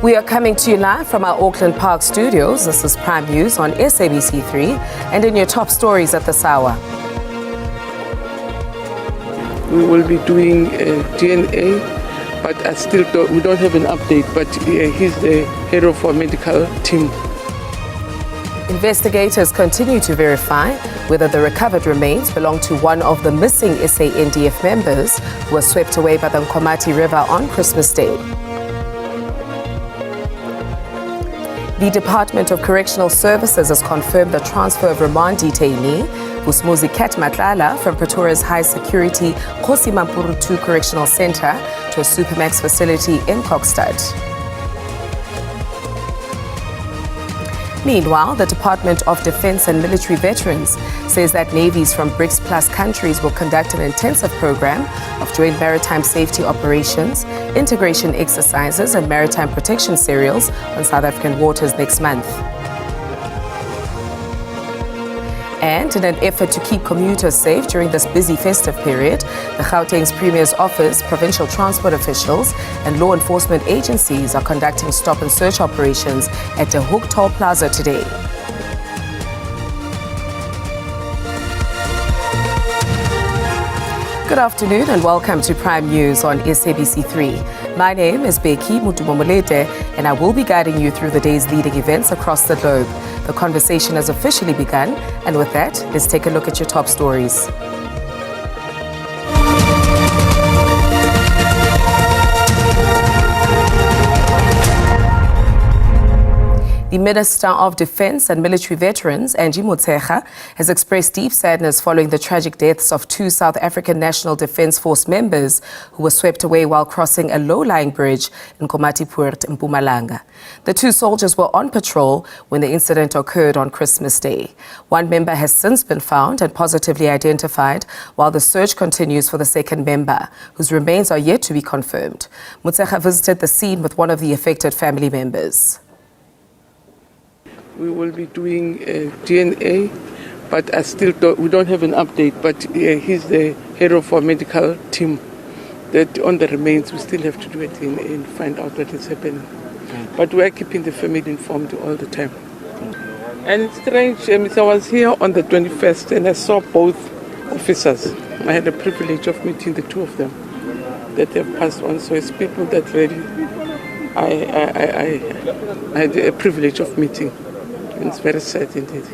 We are coming to you live from our Auckland Park studios. This is Prime News on SABC 3 and in your top stories at this hour. We will be doing DNA, but we don't have an update, but he's the head of our medical team. Investigators continue to verify whether the recovered remains belong to one of the missing SNDF members who was swept away by the Nkomati River on Christmas Day. The Department of Correctional Services has confirmed the transfer of remand detainee Vusumuzi Matlala from Pretoria's high-security Kgosi Mampuru 2 Correctional Center to a Supermax facility in Kokstad. Meanwhile, the Department of Defense and Military Veterans says that navies from BRICS Plus countries will conduct an intensive program of joint maritime safety operations, integration exercises and maritime protection serials on South African waters next month. And in an effort to keep commuters safe during this busy festive period, the Gauteng's Premier's Office, provincial transport officials and law enforcement agencies are conducting stop and search operations at the Hook Toll Plaza today. Good afternoon and welcome to Prime News on SABC 3. My name is Beki Mutumomolete and I will be guiding you through the day's leading events across the globe. The conversation has officially begun, and with that, let's take a look at your top stories. The Minister of Defense and Military Veterans, Angie Motshekga, has expressed deep sadness following the tragic deaths of two South African National Defence Force members who were swept away while crossing a low-lying bridge in Nkomati Poort in Mpumalanga. The two soldiers were on patrol when the incident occurred on Christmas Day. One member has since been found and positively identified, while the search continues for the second member, whose remains are yet to be confirmed. Motshekga visited the scene with one of the affected family members. We will be doing DNA, but we don't have an update, but he's the head of our medical team. That on the remains, we still have to do it and find out what is happening. But we are keeping the family informed all the time. And it's strange, I was here on the 21st and I saw both officers. I had the privilege of meeting the two of them that have passed on. So it's people that really I had a privilege of meeting. It's very sad indeed.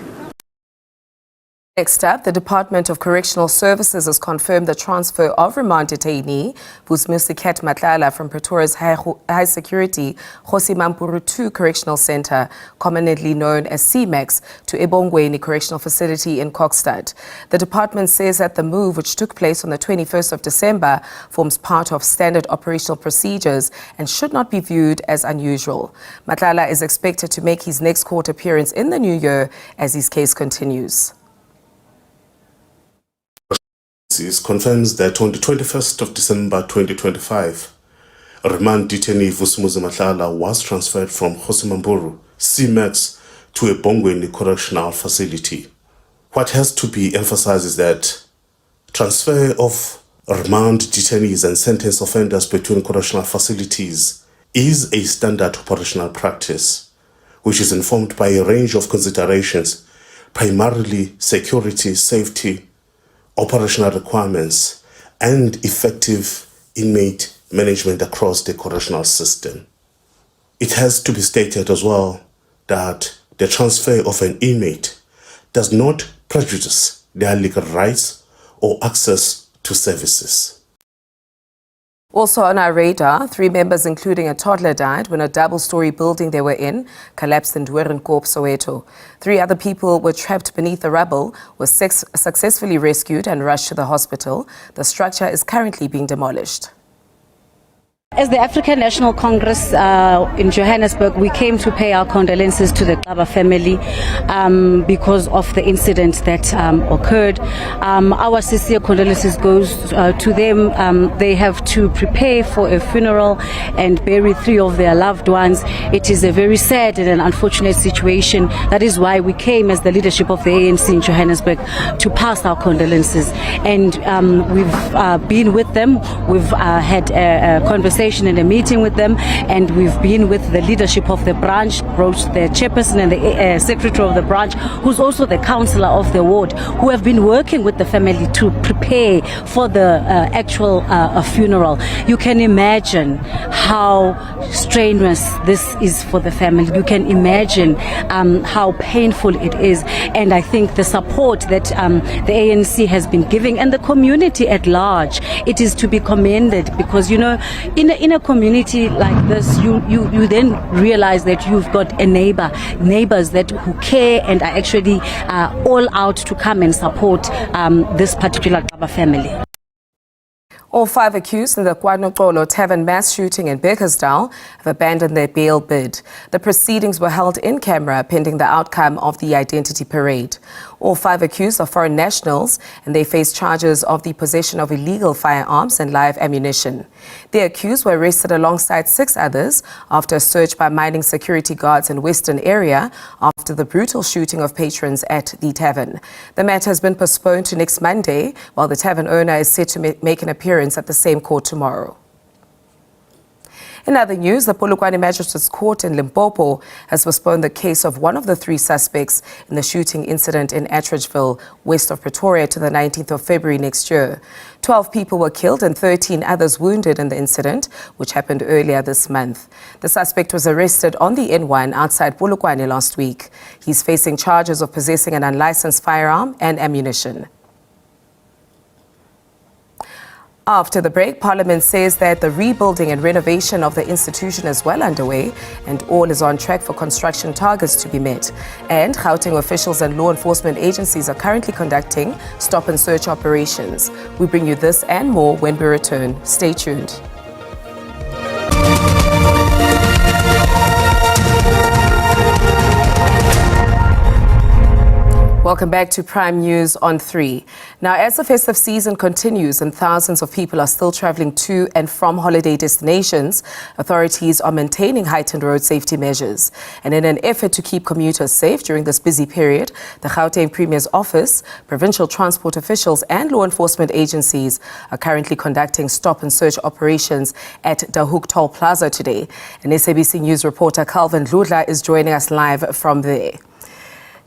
Next up, the Department of Correctional Services has confirmed the transfer of remand detainee Vusumuzi Matlala from Pretoria's high-security Kgosi Mampuru 2 Correctional Center, commonly known as CMAX, to Ebongweni Correctional Facility in Kokstad. The department says that the move, which took place on the 21st of December, forms part of standard operational procedures and should not be viewed as unusual. Matlala is expected to make his next court appearance in the new year as his case continues. Confirms that on the 21st of December 2025, remand detainee Vusumuzi Matlala was transferred from Kgosi Mampuru, CMAX, to a Ebongweni Correctional Facility. What has to be emphasized is that transfer of remand detainees and sentenced offenders between correctional facilities is a standard operational practice, which is informed by a range of considerations, primarily security, safety, operational requirements, and effective inmate management across the correctional system. It has to be stated as well that the transfer of an inmate does not prejudice their legal rights or access to services. Also on our radar, 3 members, including a toddler, died when a double-story building they were in collapsed in Dwerenkoop, Soweto. 3 other people were trapped beneath the rubble, were successfully rescued and rushed to the hospital. The structure is currently being demolished. As the African National Congress in Johannesburg, we came to pay our condolences to the Xaba family because of the incident that occurred. Our sincere condolences goes to them. They have to prepare for a funeral and bury 3 of their loved ones. It is a very sad and an unfortunate situation. That is why we came as the leadership of the ANC in Johannesburg to pass our condolences. And we've been with them. We've had a conversation conversation and a meeting with them, and we've been with the leadership of the branch, both the chairperson and the secretary of the branch, who's also the councillor of the ward, who have been working with the family to prepare for the actual funeral. You can imagine how strenuous this is for the family. You can imagine how painful it is, and I think the support that the ANC has been giving and the community at large, it is to be commended, because in a community like this, you then realize that you've got neighbors that who care and are actually all out to come and support this particular family. All 5 accused in the Kwanokolo Tavern mass shooting in Bakersdale have abandoned their bail bid. The proceedings were held in camera pending the outcome of the identity parade. All 5 accused are foreign nationals, and they face charges of the possession of illegal firearms and live ammunition. The accused were arrested alongside 6 others after a search by mining security guards in Western area after the brutal shooting of patrons at the tavern. The matter has been postponed to next Monday, while the tavern owner is set to make an appearance at the same court tomorrow. In other news, the Polokwane Magistrates Court in Limpopo has postponed the case of one of the 3 suspects in the shooting incident in Attridgeville, west of Pretoria, to the 19th of February next year. 12 people were killed and 13 others wounded in the incident, which happened earlier this month. The suspect was arrested on the N1 outside Polokwane last week. He's facing charges of possessing an unlicensed firearm and ammunition. After the break, Parliament says that the rebuilding and renovation of the institution is well underway and all is on track for construction targets to be met. And Gauteng officials and law enforcement agencies are currently conducting stop and search operations. We bring you this and more when we return. Stay tuned. Welcome back to Prime News on 3. Now, as the festive season continues and thousands of people are still traveling to and from holiday destinations, authorities are maintaining heightened road safety measures. And in an effort to keep commuters safe during this busy period, the Gauteng Premier's office, provincial transport officials and law enforcement agencies are currently conducting stop and search operations at Dahoek Toll Plaza today. And SABC News reporter Calvin Ludla is joining us live from there.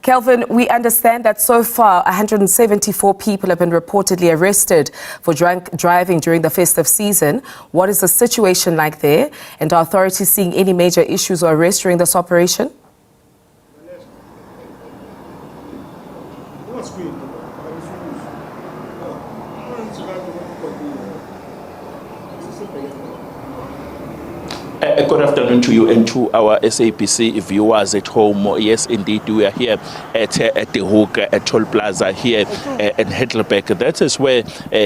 Kelvin, we understand that so far 174 people have been reportedly arrested for drunk driving during the festive season. What is the situation like there? And are authorities seeing any major issues or arrests during this operation? Good afternoon to you and to our SABC viewers at home. Yes, indeed, we are here at the Hook at Toll Plaza here in Heidelberg. That is where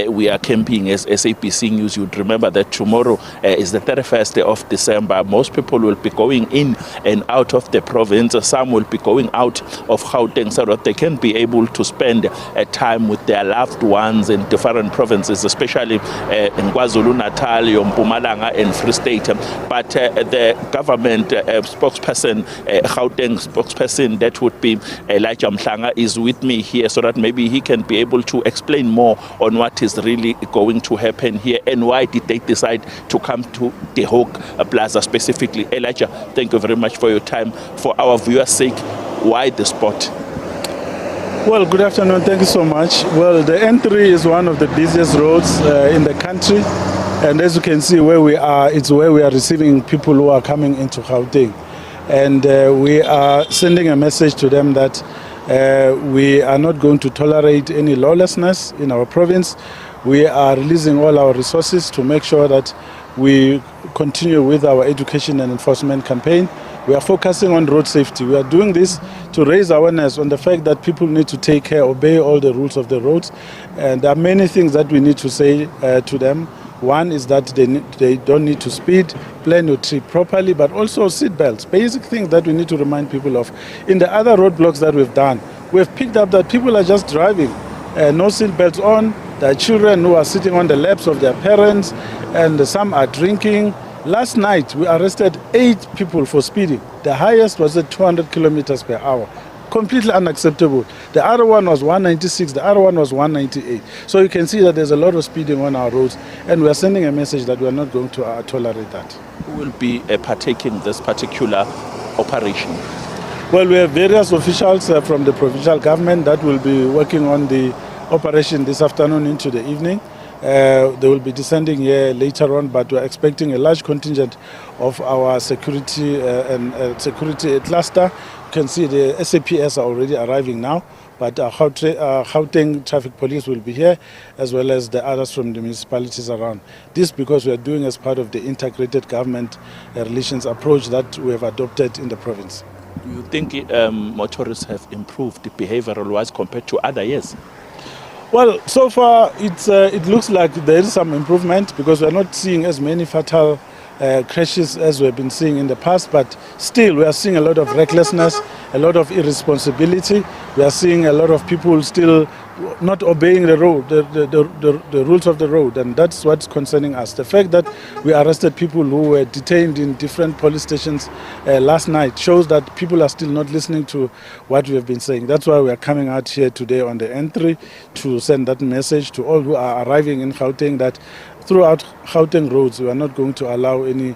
we are camping as SABC News. You'd remember that tomorrow is the 31st of December. Most people will be going in and out of the province. Some will be going out of Gauteng so that they can be able to spend time with their loved ones in different provinces, especially in KwaZulu-Natal, Mpumalanga and Free State. But the government spokesperson, Gauteng spokesperson, that would be Elijah Mhlanga, is with me here so that maybe he can be able to explain more on what is really going to happen here and why did they decide to come to the Hook Plaza specifically. Elijah, thank you very much for your time. For our viewers' sake, why the spot? Well, good afternoon. Thank you so much. Well, the N3 is one of the busiest roads in the country. And as you can see where we are, it's where we are receiving people who are coming into Gauteng. And we are sending a message to them that we are not going to tolerate any lawlessness in our province. We are releasing all our resources to make sure that we continue with our education and enforcement campaign. We are focusing on road safety. We are doing this to raise awareness on the fact that people need to take care, obey all the rules of the roads. And there are many things that we need to say to them. One is that they don't need to speed, plan your trip properly, but also seat belts, basic things that we need to remind people of. In the other roadblocks that we've done, we've picked up that people are just driving, no seat belts on. There are children who are sitting on the laps of their parents, and some are drinking. Last night, we arrested 8 people for speeding. The highest was at 200 kilometers per hour. completely unacceptable. The other one was 196, the other one was 198. So you can see that there's a lot of speeding on our roads, and we are sending a message that we are not going to tolerate that. Who will be partaking in this particular operation? Well, we have various officials from the provincial government that will be working on the operation this afternoon into the evening. They will be descending here later on, but we're expecting a large contingent of our security and security cluster. You can see the SAPS are already arriving now, but Gauteng Traffic Police will be here, as well as the others from the municipalities around. This because we are doing as part of the integrated government relations approach that we have adopted in the province. Do you think motorists have improved behavioral-wise compared to other years? Well, so far it looks like there is some improvement because we are not seeing as many fatal crashes as we've been seeing in the past, but still we are seeing a lot of recklessness, a lot of irresponsibility. We are seeing a lot of people still not obeying the road, the rules of the road, and that's what's concerning us. The fact that we arrested people who were detained in different police stations last night shows that people are still not listening to what we have been saying. That's why we are coming out here today on the entry to send that message to all who are arriving in Gauteng that throughout Gauteng roads we are not going to allow any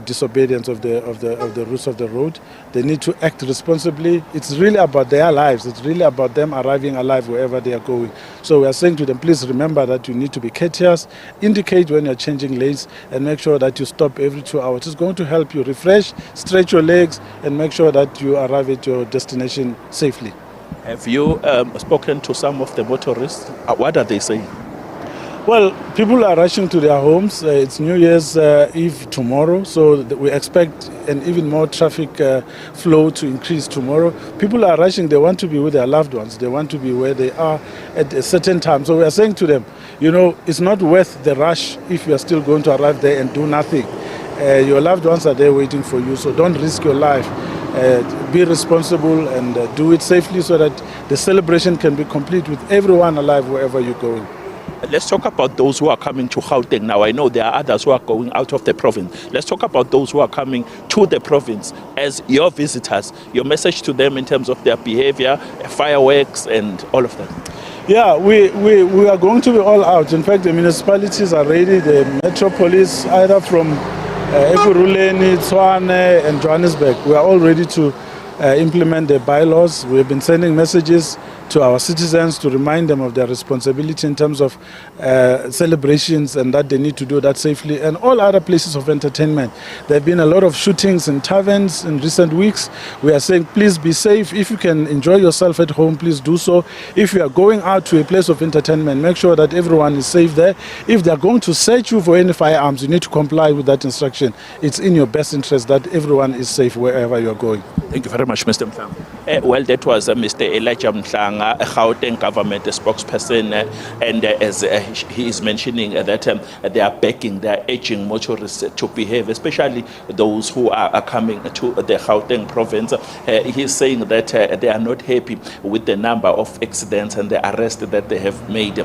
disobedience of the rules of the road. They need to act responsibly. It's really about their lives. It's really about them arriving alive wherever they are going. So we are saying to them, please remember that you need to be courteous, indicate when you're changing lanes, and make sure that you stop every 2 hours. It's going to help you refresh, stretch your legs, and make sure that you arrive at your destination safely. Have you spoken to some of the motorists? What are they saying? Well, people are rushing to their homes. It's New Year's Eve tomorrow, so we expect an even more traffic flow to increase tomorrow. People are rushing. They want to be with their loved ones. They want to be where they are at a certain time. So we are saying to them, you know, it's not worth the rush if you are still going to arrive there and do nothing. Your loved ones are there waiting for you, so don't risk your life. Be responsible and do it safely so that the celebration can be complete with everyone alive wherever you're going. Let's talk about those who are coming to Gauteng now. I know there are others who are going out of the province. Let's talk about those who are coming to the province as your visitors. Your message to them in terms of their behavior, fireworks and all of that. Yeah, we are going to be all out. In fact, the municipalities are ready. The metropolis, either from Ekurhuleni, Tshwane and Johannesburg, we are all ready to implement the bylaws. We have been sending messages to our citizens to remind them of their responsibility in terms of celebrations and that they need to do that safely, and all other places of entertainment. There have been a lot of shootings in taverns in recent weeks. We are saying please be safe. If you can enjoy yourself at home, please do so. If you are going out to a place of entertainment, make sure that everyone is safe there. If they are going to search you for any firearms, you need to comply with that instruction. It's in your best interest that everyone is safe wherever you are going. Thank you very much, Mr. Mhlanga. Well, that was Mr. Elijah Mhlanga, a Gauteng government spokesperson, and as he is mentioning that they are begging, they are urging motorists to behave, especially those who are coming to the Gauteng province. He is saying that they are not happy with the number of accidents and the arrests that they have made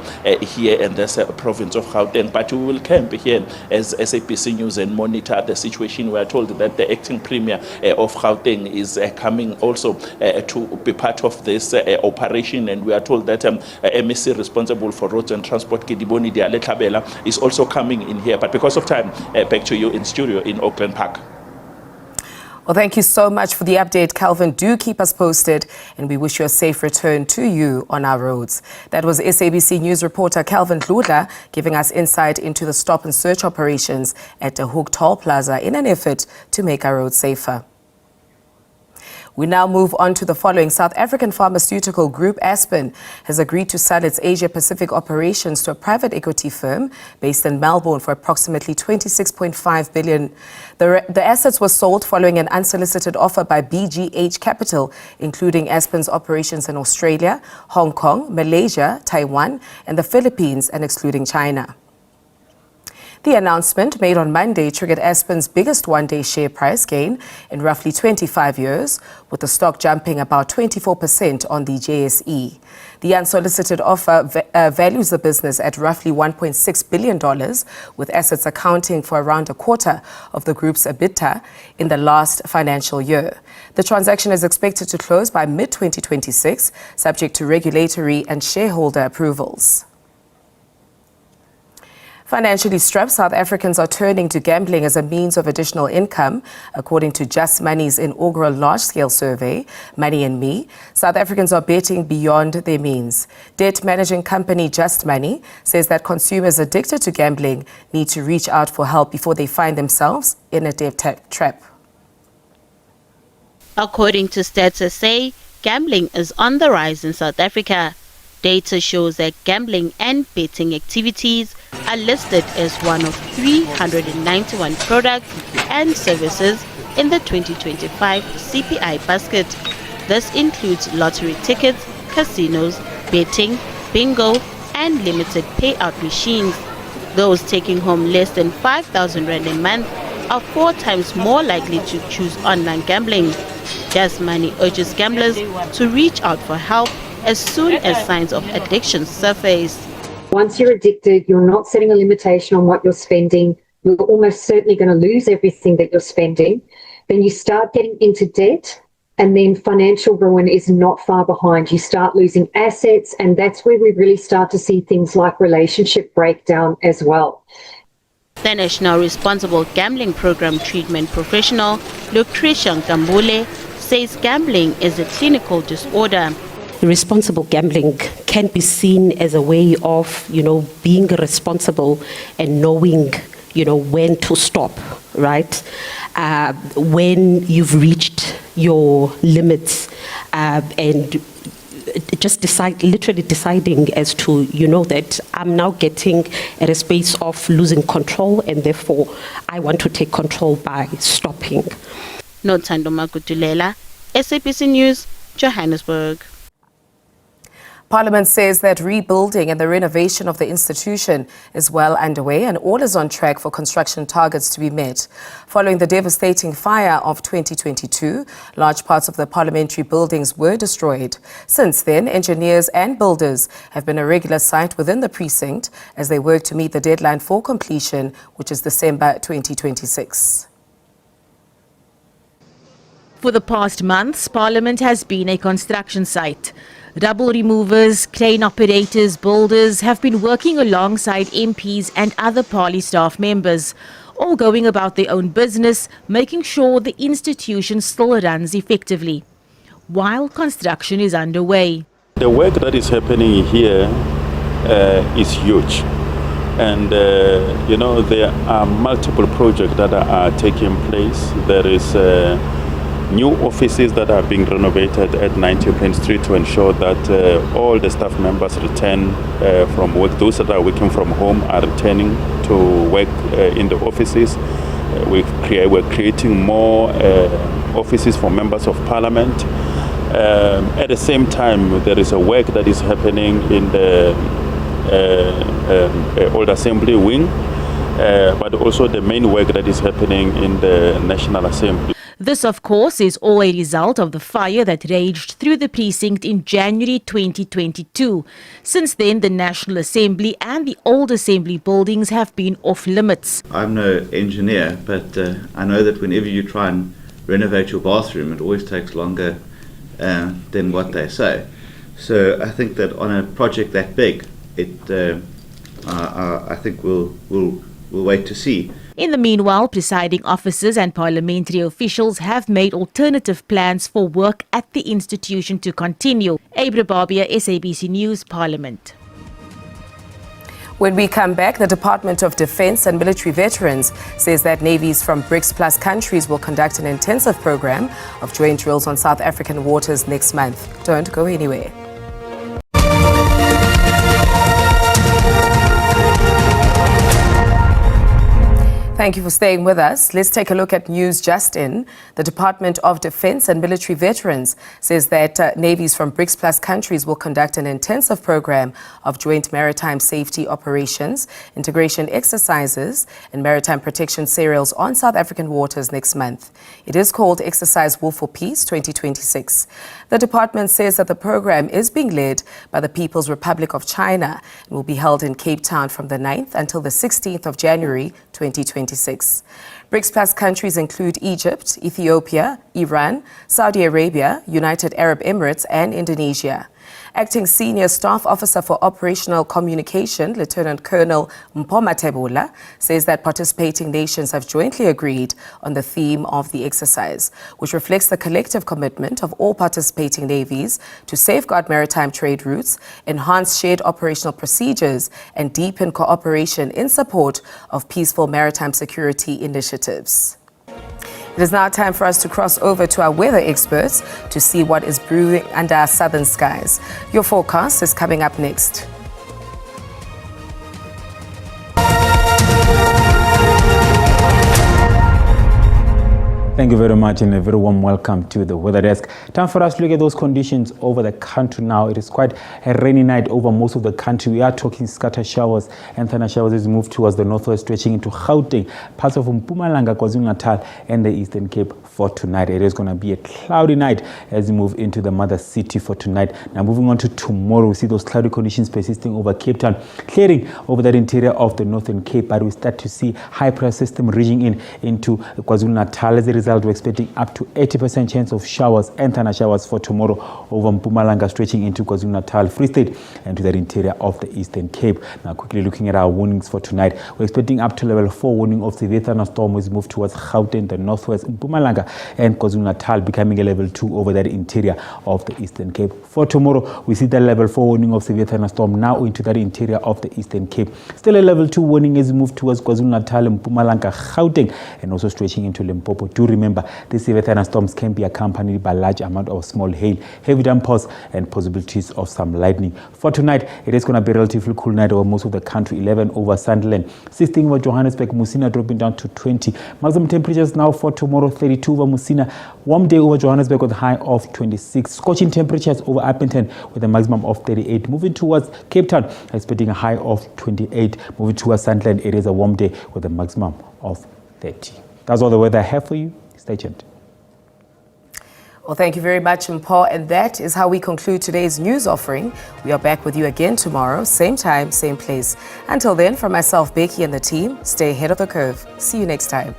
here in this province of Gauteng. But we will camp here as SABC News and monitor the situation. We are told that the acting premier of Gauteng is coming also to be part of this operation, and we are told that MEC responsible for roads and transport, Kidiboni Dialetlabela, is also coming in here. But because of time, back to you in studio in Auckland Park. Well, thank you so much for the update, Calvin. Do keep us posted, and we wish you a safe return to you on our roads. That was SABC News reporter Calvin Dludla giving us insight into the stop and search operations at the Hook Toll Plaza in an effort to make our roads safer. We now move on to the following. South African pharmaceutical group Aspen has agreed to sell its Asia-Pacific operations to a private equity firm based in Melbourne for approximately $26.5 billion. The assets were sold following an unsolicited offer by BGH Capital, including Aspen's operations in Australia, Hong Kong, Malaysia, Taiwan, and the Philippines, and excluding China. The announcement made on Monday triggered Aspen's biggest one-day share price gain in roughly 25 years, with the stock jumping about 24% on the JSE. The unsolicited offer values the business at roughly $1.6 billion, with assets accounting for around a quarter of the group's EBITDA in the last financial year. The transaction is expected to close by mid-2026, subject to regulatory and shareholder approvals. Financially strapped South Africans are turning to gambling as a means of additional income. According to Just Money's inaugural large-scale survey, Money and Me, South Africans are betting beyond their means. Debt managing company Just Money says that consumers addicted to gambling need to reach out for help before they find themselves in a debt trap. According to Stats SA, gambling is on the rise in South Africa. Data shows that gambling and betting activities are listed as one of 391 products and services in the 2025 CPI basket. This includes lottery tickets, casinos, betting, bingo, and limited payout machines. Those taking home less than 5,000 rand a month are 4 times more likely to choose online gambling. Just Money urges gamblers to reach out for help as soon as signs of addiction surface. Once you're addicted, you're not setting a limitation on what you're spending. You're almost certainly going to lose everything that you're spending. Then you start getting into debt, and then financial ruin is not far behind. You start losing assets, and that's where we really start to see things like relationship breakdown as well. The National Responsible Gambling Program treatment professional, Lucretia Nkambule, says gambling is a clinical disorder. Responsible gambling can be seen as a way of, being responsible and knowing, when to stop, right? When you've reached your limits and just literally deciding as to, that I'm now getting at a space of losing control and therefore I want to take control by stopping. Nothando Makutulela, SABC News, Johannesburg. Parliament says that rebuilding and the renovation of the institution is well underway and all is on track for construction targets to be met. Following the devastating fire of 2022, large parts of the parliamentary buildings were destroyed. Since then, engineers and builders have been a regular sight within the precinct as they work to meet the deadline for completion, which is December 2026. For the past months, Parliament has been a construction site. Rubble removers, crane operators, builders have been working alongside MPs and other party staff members, all going about their own business, making sure the institution still runs effectively, while construction is underway. The work that is happening here is huge. And, there are multiple projects that are taking place. There is new offices that are being renovated at 90 Plain Street to ensure that all the staff members return from work. Those that are working from home are returning to work in the offices. We're creating more offices for members of parliament. At the same time, there is a work that is happening in the old assembly wing, but also the main work that is happening in the National Assembly. This, of course, is all a result of the fire that raged through the precinct in January 2022. Since then, the National Assembly and the old Assembly buildings have been off limits. I'm no engineer, but I know that whenever you try and renovate your bathroom, it always takes longer than what they say. So I think that on a project that big, I think we'll wait to see. In the meanwhile, presiding officers and parliamentary officials have made alternative plans for work at the institution to continue. Abra Barbia, SABC News, Parliament. When we come back, the Department of Defense and Military Veterans says that navies from BRICS Plus countries will conduct an intensive program of joint drills on South African waters next month. Don't go anywhere. Thank you for staying with us. Let's take a look at news just in. The Department of Defense and Military Veterans says that navies from BRICS Plus countries will conduct an intensive program of joint maritime safety operations, integration exercises, and maritime protection serials on South African waters next month. It is called Exercise War for Peace 2026. The department says that the program is being led by the People's Republic of China and will be held in Cape Town from the 9th until the 16th of January 2026. BRICS Plus countries include Egypt, Ethiopia, Iran, Saudi Arabia, United Arab Emirates, and Indonesia. Acting Senior Staff Officer for Operational Communication, Lieutenant Colonel Mpho Matebula, says that participating nations have jointly agreed on the theme of the exercise, which reflects the collective commitment of all participating navies to safeguard maritime trade routes, enhance shared operational procedures, and deepen cooperation in support of peaceful maritime security initiatives. It is now time for us to cross over to our weather experts to see what is brewing under our southern skies. Your forecast is coming up next. Thank you very much and a very warm welcome to the weather desk. Time for us to look at those conditions over the country now. It is quite a rainy night over most of the country. We are talking scattered showers and thunder showers as we move towards the northwest, stretching into Gauteng, parts of Mpumalanga, KwaZulu-Natal, and the Eastern Cape for tonight. It is going to be a cloudy night as we move into the mother city for tonight. Now moving on to tomorrow, we see those cloudy conditions persisting over Cape Town, clearing over that interior of the Northern Cape, but we start to see high pressure system reaching into KwaZulu-Natal. As a result, we're expecting up to 80% chance of showers and thunder showers for tomorrow over Mpumalanga, stretching into KwaZulu-Natal, Free State, and to the interior of the Eastern Cape. Now quickly looking at our warnings for tonight, we're expecting up to level 4 warning of severe thunderstorm as we move towards Gauteng, the northwest, Mpumalanga, and KwaZulu-Natal, becoming a level 2 over that interior of the Eastern Cape. For tomorrow, we see the level 4 warning of severe thunderstorm now into that interior of the Eastern Cape. Still a level 2 warning as we move towards KwaZulu-Natal, Mpumalanga, Gauteng, and also stretching into Limpopo. Do remember, these severe thunderstorms can be accompanied by large amount of small hail, heavy downpours, and possibilities of some lightning. For tonight, it is going to be a relatively cool night over most of the country. 11 over Sunderland, 16 over Johannesburg, Musina dropping down to 20. Maximum temperatures now for tomorrow, 32 over Musina. Warm day over Johannesburg with a high of 26. Scorching temperatures over Aspen with a maximum of 38. Moving towards Cape Town, expecting a high of 28. Moving towards Sunderland, it is a warm day with a maximum of 30. That's all the weather I have for you. Stay tuned. Well, thank you very much, Mpho. And that is how we conclude today's news offering. We are back with you again tomorrow, same time, same place. Until then, from myself, Becky, and the team, stay ahead of the curve. See you next time.